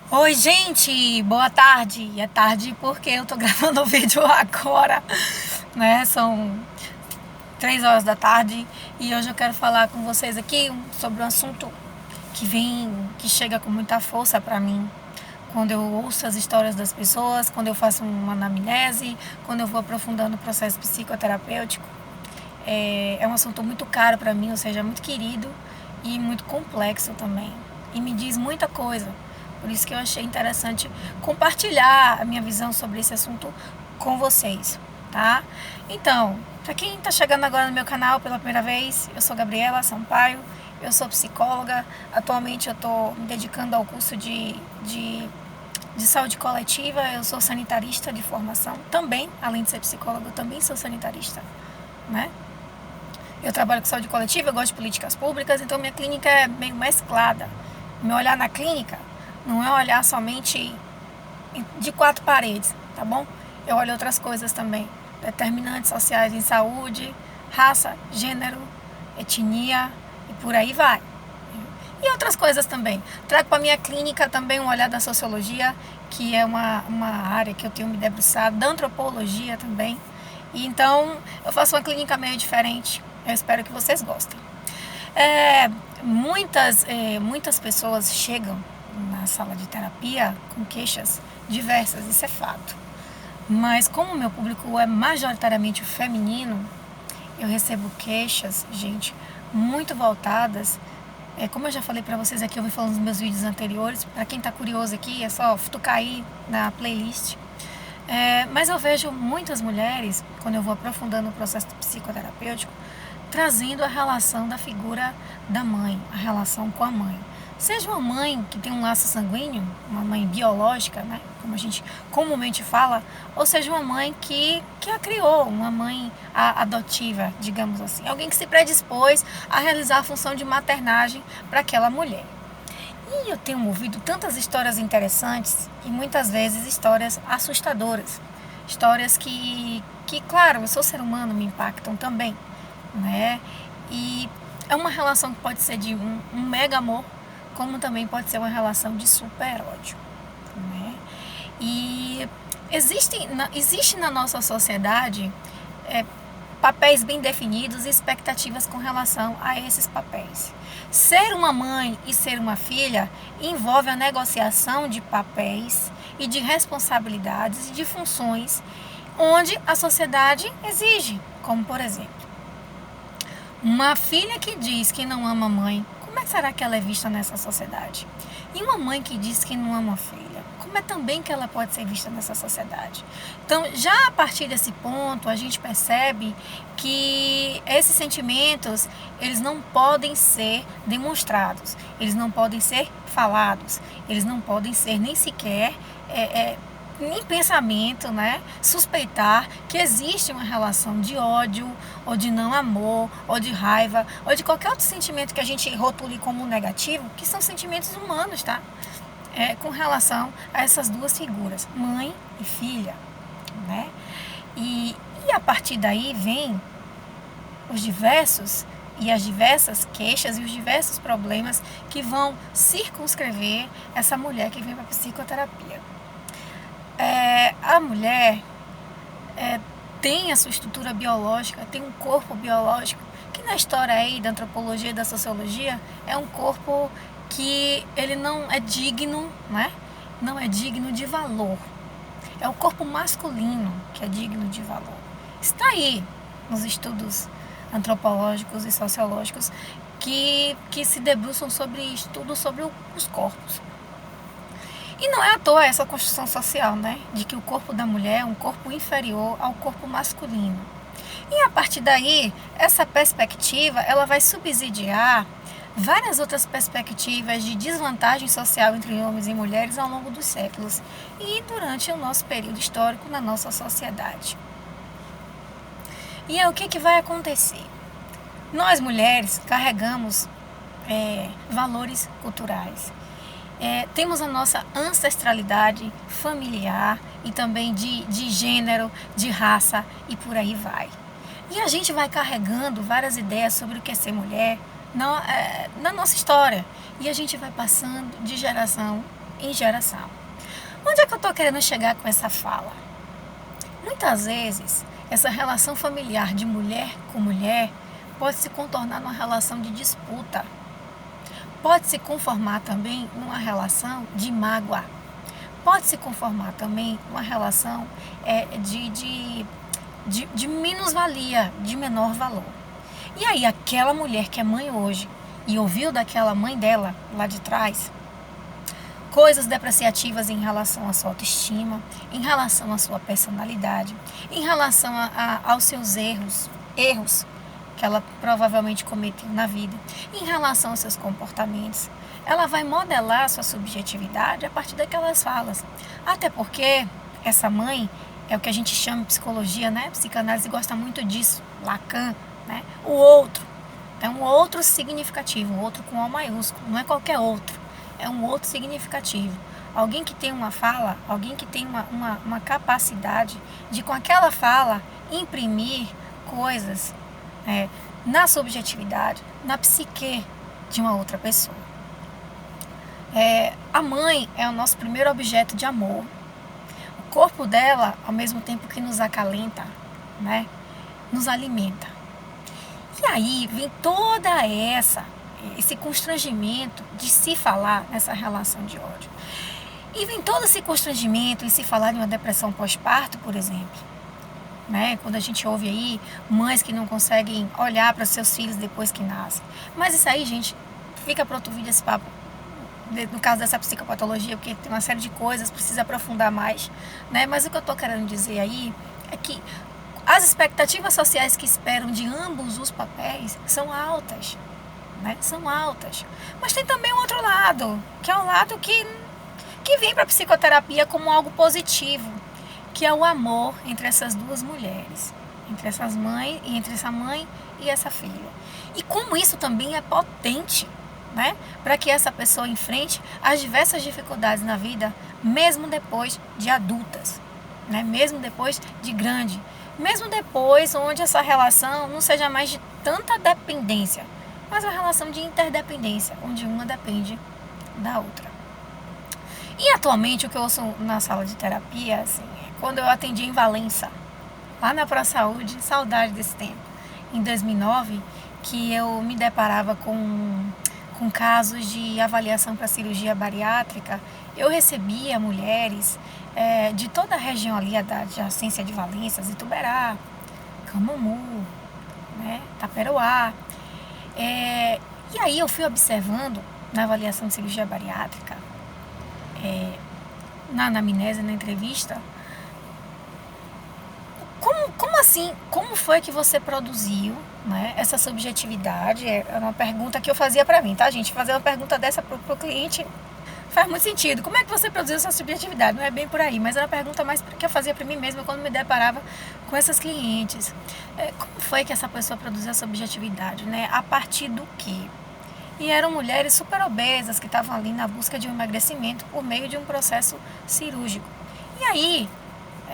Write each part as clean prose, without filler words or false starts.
Oi, gente, boa tarde. É tarde porque eu tô gravando o vídeo agora, né? São 3 horas da tarde e hoje eu quero falar com vocês aqui sobre um assunto que chega com muita força pra mim. Quando eu ouço as histórias das pessoas, quando eu faço uma anamnese, quando eu vou aprofundando o processo psicoterapêutico, é um assunto muito caro pra mim, ou seja, muito querido e muito complexo também. E me diz muita coisa. Por isso que eu achei interessante compartilhar a minha visão sobre esse assunto com vocês, tá? Então, para quem está chegando agora no meu canal pela primeira vez, eu sou Gabriela Sampaio, eu sou psicóloga. Atualmente eu estou me dedicando ao curso de saúde coletiva. Eu sou sanitarista de formação também, além de ser psicóloga, eu também sou sanitarista, né? Eu trabalho com saúde coletiva, eu gosto de políticas públicas, então minha clínica é meio mesclada. Meu olhar na clínica não é olhar somente de 4 paredes, tá bom? Eu olho outras coisas também, determinantes sociais em saúde, raça, gênero, etnia e por aí vai. E outras coisas também. Trago para minha clínica também um olhar da sociologia, que é uma área que eu tenho me debruçado, da antropologia também. E então eu faço uma clínica meio diferente. Eu espero que vocês gostem. Muitas pessoas chegam na sala de terapia com queixas diversas, isso é fato. Mas como o meu público é majoritariamente feminino, eu recebo queixas, gente, muito voltadas. Como eu já falei pra vocês aqui, eu vim falando nos meus vídeos anteriores, pra quem tá curioso aqui, é só futucar aí na playlist. Mas eu vejo muitas mulheres, quando eu vou aprofundando o processo psicoterapêutico, trazendo a relação da figura da mãe, a relação com a mãe. Seja uma mãe que tem um laço sanguíneo, uma mãe biológica, né, como a gente comumente fala, ou seja uma mãe que a criou, uma mãe adotiva, digamos assim. Alguém que se predispôs a realizar a função de maternagem para aquela mulher. E eu tenho ouvido tantas histórias interessantes e muitas vezes histórias assustadoras. Histórias que claro, eu sou ser humano, me impactam também, né? E é uma relação que pode ser de um mega amor, como também pode ser uma relação de super ódio, né? E existe na nossa sociedade papéis bem definidos e expectativas com relação a esses papéis. Ser uma mãe e ser uma filha envolve a negociação de papéis e de responsabilidades e de funções onde a sociedade exige, como por exemplo, uma filha que diz que não ama a mãe, como é que será que ela é vista nessa sociedade? E uma mãe que diz que não ama a filha, como é também que ela pode ser vista nessa sociedade? Então, já a partir desse ponto, a gente percebe que esses sentimentos, eles não podem ser demonstrados, eles não podem ser falados, eles não podem ser nem sequer em pensamento, né, suspeitar que existe uma relação de ódio, ou de não amor, ou de raiva, ou de qualquer outro sentimento que a gente rotule como negativo, que são sentimentos humanos, tá? Com relação a essas duas figuras, mãe e filha, né? E a partir daí vem as diversas queixas e os diversos problemas que vão circunscrever essa mulher que vem para a psicoterapia. A mulher tem a sua estrutura biológica, tem um corpo biológico, que na história aí da antropologia e da sociologia é um corpo que ele não é digno, né? Não é digno de valor. É o corpo masculino que é digno de valor. Está aí nos estudos antropológicos e sociológicos que se debruçam sobre estudos sobre os corpos. E não é à toa essa construção social, né? De que o corpo da mulher é um corpo inferior ao corpo masculino. E a partir daí, essa perspectiva, ela vai subsidiar várias outras perspectivas de desvantagem social entre homens e mulheres ao longo dos séculos e durante o nosso período histórico na nossa sociedade. E aí, o que vai acontecer? Nós mulheres carregamos valores culturais. Temos a nossa ancestralidade familiar e também de gênero, de raça e por aí vai. E a gente vai carregando várias ideias sobre o que é ser mulher na nossa história. E a gente vai passando de geração em geração. Onde é que eu estou querendo chegar com essa fala? Muitas vezes, essa relação familiar de mulher com mulher pode se contornar numa relação de disputa. Pode se conformar também numa relação de mágoa. Pode se conformar também numa relação de minusvalia, de menor valor. E aí, aquela mulher que é mãe hoje e ouviu daquela mãe dela lá de trás coisas depreciativas em relação à sua autoestima, em relação à sua personalidade, em relação aos seus erros que ela provavelmente cometeu na vida, em relação aos seus comportamentos, ela vai modelar a sua subjetividade a partir daquelas falas. Até porque essa mãe é o que a gente chama em psicologia, né? Psicanálise gosta muito disso, Lacan, né? O outro. É um outro significativo, um outro com O maiúsculo, não é qualquer outro. É um outro significativo. Alguém que tem uma fala, alguém que tem uma capacidade de, com aquela fala, imprimir coisas na subjetividade, na psique de uma outra pessoa. A mãe é o nosso primeiro objeto de amor. O corpo dela, ao mesmo tempo que nos acalenta, né, nos alimenta. E aí vem toda esse constrangimento de se falar nessa relação de ódio. E vem todo esse constrangimento em se falar de uma depressão pós-parto, por exemplo. Né? Quando a gente ouve aí mães que não conseguem olhar para seus filhos depois que nascem. Mas isso aí, gente, fica para outro vídeo esse papo. No caso dessa psicopatologia, porque tem uma série de coisas, precisa aprofundar mais. Né? Mas o que eu estou querendo dizer aí é que as expectativas sociais que esperam de ambos os papéis são altas. Né? São altas. Mas tem também um outro lado, que é um lado que vem para a psicoterapia como algo positivo, que é o amor entre essas duas mulheres, entre essa mãe e essa filha. E como isso também é potente, né? Para que essa pessoa enfrente as diversas dificuldades na vida, mesmo depois de adultas, né? Mesmo depois de grande, mesmo depois onde essa relação não seja mais de tanta dependência, mas uma relação de interdependência, onde uma depende da outra. E atualmente o que eu ouço na sala de terapia, assim, quando eu atendi em Valença, lá na ProSaúde, saudade desse tempo, em 2009, que eu me deparava com casos de avaliação para cirurgia bariátrica, eu recebia mulheres de toda a região ali, da adjacência de Valença, Ituberá, Camamu, né, Taperoá. E aí eu fui observando na avaliação de cirurgia bariátrica, na anamnese, na entrevista, como assim, como foi que você produziu, né, essa subjetividade? É uma pergunta que eu fazia para mim, tá, gente? Fazer uma pergunta dessa pro cliente faz muito sentido. Como é que você produziu essa subjetividade? Não é bem por aí, mas era uma pergunta mais que eu fazia para mim mesma quando me deparava com essas clientes. Como foi que essa pessoa produziu essa subjetividade, né? A partir do quê? E eram mulheres super obesas que estavam ali na busca de um emagrecimento por meio de um processo cirúrgico. E aí,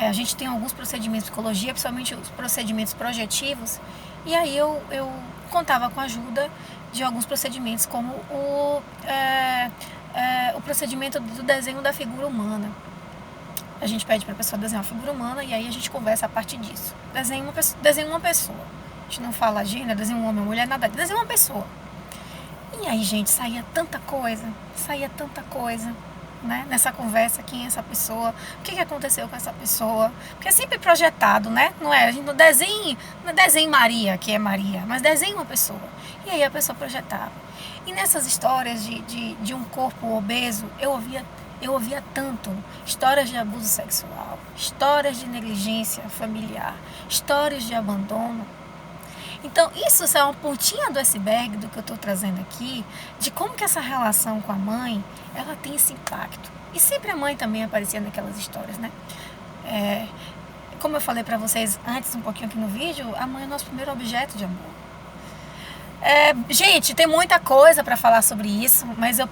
a gente tem alguns procedimentos de psicologia, principalmente os procedimentos projetivos, e aí eu contava com a ajuda de alguns procedimentos, como o procedimento do desenho da figura humana. A gente pede para a pessoa desenhar uma figura humana e aí a gente conversa a partir disso. Desenha uma pessoa. A gente não fala gênero, desenha um homem ou mulher, nada. Desenha uma pessoa. E aí, gente, saía tanta coisa, né? Nessa conversa, quem é essa pessoa, o que aconteceu com essa pessoa, porque é sempre projetado, né? Não é? A gente não desenha Maria, que é Maria, mas desenha uma pessoa. E aí a pessoa projetava. E nessas histórias de um corpo obeso, eu ouvia tanto histórias de abuso sexual, histórias de negligência familiar, histórias de abandono. Então, isso é uma pontinha do iceberg do que eu estou trazendo aqui, de como que essa relação com a mãe, ela tem esse impacto. E sempre a mãe também aparecia naquelas histórias, né? Como eu falei para vocês antes, um pouquinho aqui no vídeo, a mãe é o nosso primeiro objeto de amor. Gente, tem muita coisa para falar sobre isso, mas eu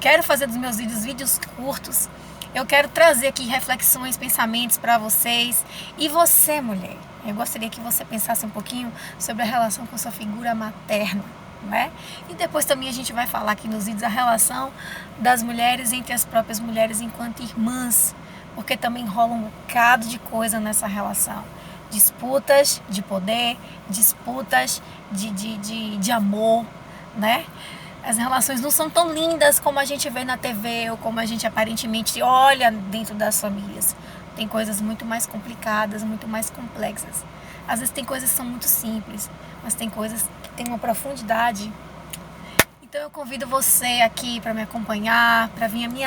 quero fazer dos meus vídeos curtos. Eu quero trazer aqui reflexões, pensamentos para vocês. E você, mulher, eu gostaria que você pensasse um pouquinho sobre a relação com sua figura materna, né? E depois também a gente vai falar aqui nos vídeos a relação das mulheres entre as próprias mulheres enquanto irmãs, porque também rola um bocado de coisa nessa relação. Disputas de poder, disputas de amor, né? As relações não são tão lindas como a gente vê na TV ou como a gente aparentemente olha dentro das famílias. Tem coisas muito mais complicadas, muito mais complexas. Às vezes tem coisas que são muito simples, mas tem coisas que têm uma profundidade. Então eu convido você aqui para me acompanhar, para vir a minha